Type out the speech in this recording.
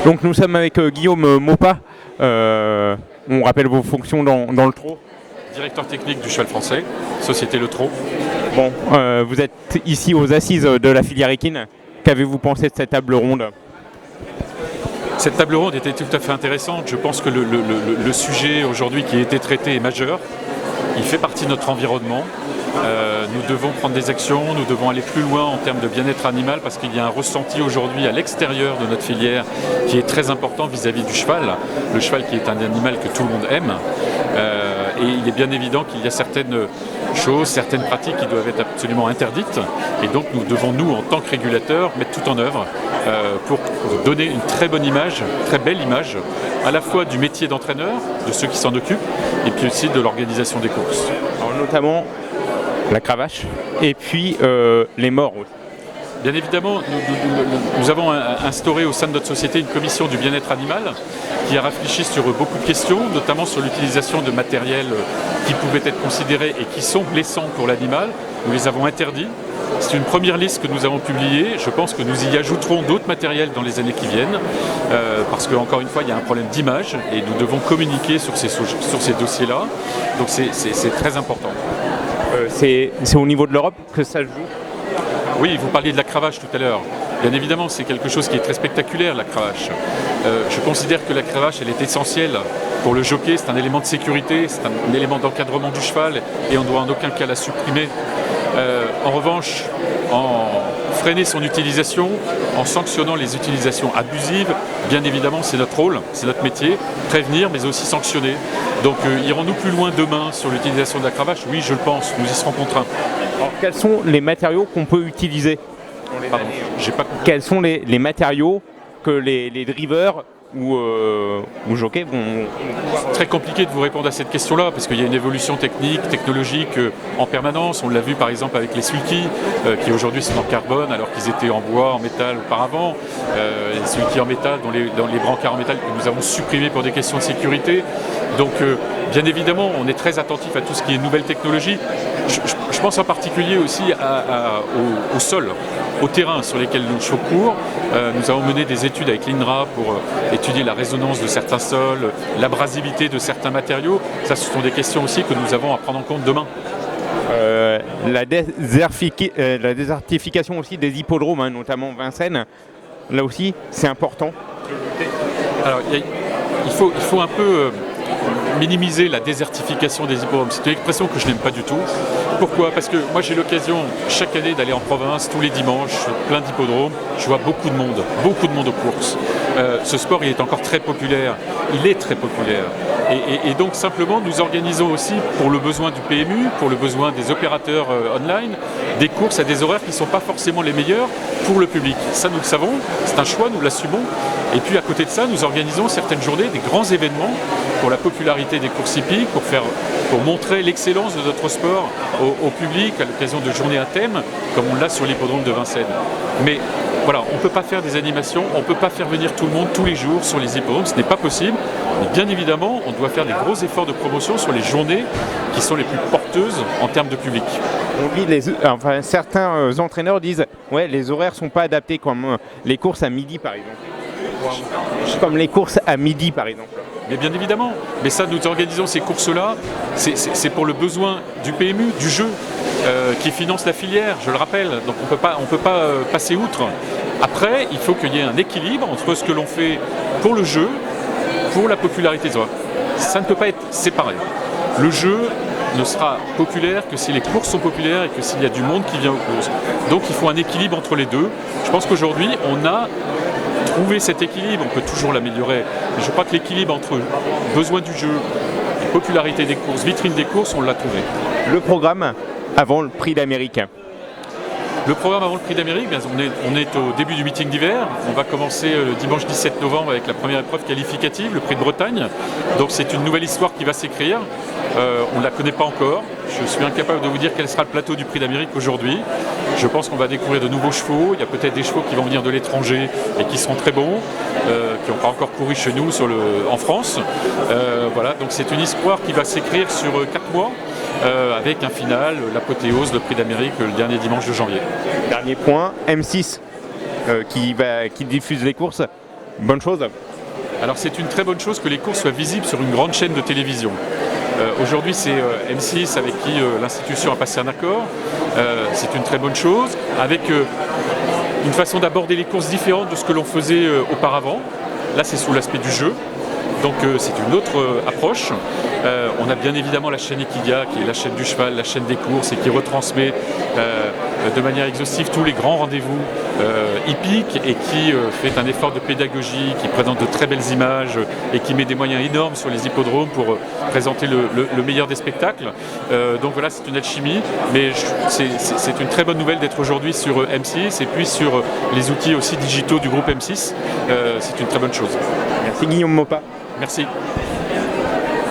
Donc nous sommes avec Guillaume Maupas. On rappelle vos fonctions dans le trot. Directeur technique du cheval français, société Le Trot. Bon, vous êtes ici aux assises de la filière équine. Qu'avez-vous pensé de cette table ronde ? Cette table ronde était tout à fait intéressante. Je pense que le sujet aujourd'hui qui a été traité est majeur. Il fait partie de notre environnement. Nous devons prendre des actions, nous devons aller plus loin en termes de bien-être animal parce qu'il y a un ressenti aujourd'hui à l'extérieur de notre filière qui est très important vis-à-vis du cheval. Le cheval qui est un animal que tout le monde aime. Et il est bien évident qu'il y a certaines choses, certaines pratiques qui doivent être absolument interdites. Et donc nous devons, nous, en tant que régulateurs, mettre tout en œuvre pour donner une très bonne image, très belle image, à la fois du métier d'entraîneur, de ceux qui s'en occupent, et puis aussi de l'organisation des courses. Alors, notamment la cravache et puis les morts aussi. Bien évidemment, nous avons instauré au sein de notre société une commission du bien-être animal qui a réfléchi sur beaucoup de questions, notamment sur l'utilisation de matériel qui pouvaient être considérés et qui sont blessants pour l'animal. Nous les avons interdits. C'est une première liste que nous avons publiée. Je pense que nous y ajouterons d'autres matériels dans les années qui viennent parce qu'encore une fois, il y a un problème d'image et nous devons communiquer sur ces dossiers-là. Donc c'est très important. C'est au niveau de l'Europe que ça se joue ? Oui, vous parliez de la cravache tout à l'heure. Bien évidemment, c'est quelque chose qui est très spectaculaire, la cravache. Je considère que la cravache, elle est essentielle pour le jockey. C'est un élément de sécurité, c'est un élément d'encadrement du cheval et on ne doit en aucun cas la supprimer. En revanche, freiner son utilisation, en sanctionnant les utilisations abusives, bien évidemment, c'est notre rôle, c'est notre métier, prévenir mais aussi sanctionner. Donc irons-nous plus loin demain sur l'utilisation de la cravache ? Oui, je le pense, nous y serons contraints. Alors, quels sont les matériaux qu'on peut utiliser ? Pardon, j'ai pas compris. Quels sont les matériaux que les drivers ou jockeys vont... C'est très compliqué de vous répondre à cette question-là parce qu'il y a une évolution technologique en permanence. On l'a vu par exemple avec les sulky qui aujourd'hui sont en carbone alors qu'ils étaient en bois, en métal auparavant. Les sulky en métal, dans les brancards en métal que nous avons supprimés pour des questions de sécurité. Donc bien évidemment, on est très attentif à tout ce qui est nouvelle technologie. Je pense en particulier aussi au sol, au terrain sur lesquels nos chevaux courent. Nous avons mené des études avec l'INRA pour étudier la résonance de certains sols, l'abrasivité de certains matériaux. Ça, ce sont des questions aussi que nous avons à prendre en compte demain. La désertification aussi des hippodromes, hein, notamment Vincennes, là aussi, c'est important. Alors, il faut un peu minimiser la désertification des hippodromes. C'est une expression que je n'aime pas du tout. Pourquoi ? Parce que moi j'ai l'occasion chaque année d'aller en province tous les dimanches, plein d'hippodromes. Je vois beaucoup de monde aux courses. Ce sport il est encore très populaire. Il est très populaire. Et donc simplement nous organisons aussi pour le besoin du PMU, pour le besoin des opérateurs online, des courses à des horaires qui ne sont pas forcément les meilleurs pour le public. Ça nous le savons, c'est un choix, nous l'assumons. Et puis à côté de ça, nous organisons certaines journées, des grands événements pour la popularité des courses hippiques, pour montrer l'excellence de notre sport au public à l'occasion de journées à thème, comme on l'a sur l'hippodrome de Vincennes. Mais voilà, on ne peut pas faire des animations, on ne peut pas faire venir tout le monde tous les jours sur les hippodromes, ce n'est pas possible. Mais bien évidemment, on doit faire des gros efforts de promotion sur les journées qui sont les plus porteuses en termes de public. On dit certains entraîneurs disent ouais, les horaires ne sont pas adaptés comme les courses à midi par exemple. Comme les courses à midi par exemple. Mais bien évidemment, mais ça nous organisons ces courses-là, c'est pour le besoin du PMU, du jeu, qui finance la filière, je le rappelle, donc on peut pas passer outre. Après, il faut qu'il y ait un équilibre entre ce que l'on fait pour le jeu, pour la popularité. Ça ne peut pas être séparé. Le jeu ne sera populaire que si les courses sont populaires et que s'il y a du monde qui vient aux courses. Donc il faut un équilibre entre les deux. Je pense qu'aujourd'hui, on a trouvé cet équilibre, on peut toujours l'améliorer. Mais je crois que l'équilibre entre besoin du jeu, popularité des courses, vitrine des courses, on l'a trouvé. Le programme avant le Prix d'Amérique. Le programme avant le Prix d'Amérique, on est au début du meeting d'hiver. On va commencer le dimanche 17 novembre avec la première épreuve qualificative, le Prix de Bretagne. Donc c'est une nouvelle histoire qui va s'écrire. On ne la connaît pas encore. Je suis incapable de vous dire quel sera le plateau du Prix d'Amérique aujourd'hui. Je pense qu'on va découvrir de nouveaux chevaux. Il y a peut-être des chevaux qui vont venir de l'étranger et qui seront très bons, qui n'ont pas encore couru chez nous en France. Voilà, donc c'est une histoire qui va s'écrire sur 4 mois. Avec un final, l'apothéose, le Prix d'Amérique le dernier dimanche de janvier. Dernier point, M6 qui diffuse les courses. bonne chose? Alors c'est une très bonne chose que les courses soient visibles sur une grande chaîne de télévision. Aujourd'hui c'est M6 avec qui l'institution a passé un accord. C'est une très bonne chose, avec une façon d'aborder les courses différente de ce que l'on faisait auparavant. Là c'est sous l'aspect du jeu. Donc c'est une autre approche. On a bien évidemment la chaîne Equidia, qui est la chaîne du cheval, la chaîne des courses, et qui retransmet de manière exhaustive tous les grands rendez-vous hippiques, et qui fait un effort de pédagogie, qui présente de très belles images, et qui met des moyens énormes sur les hippodromes pour présenter le meilleur des spectacles. Donc voilà, c'est une alchimie, mais c'est une très bonne nouvelle d'être aujourd'hui sur M6, et puis sur les outils aussi digitaux du groupe M6. C'est une très bonne chose. Merci Guillaume Maupas. Merci.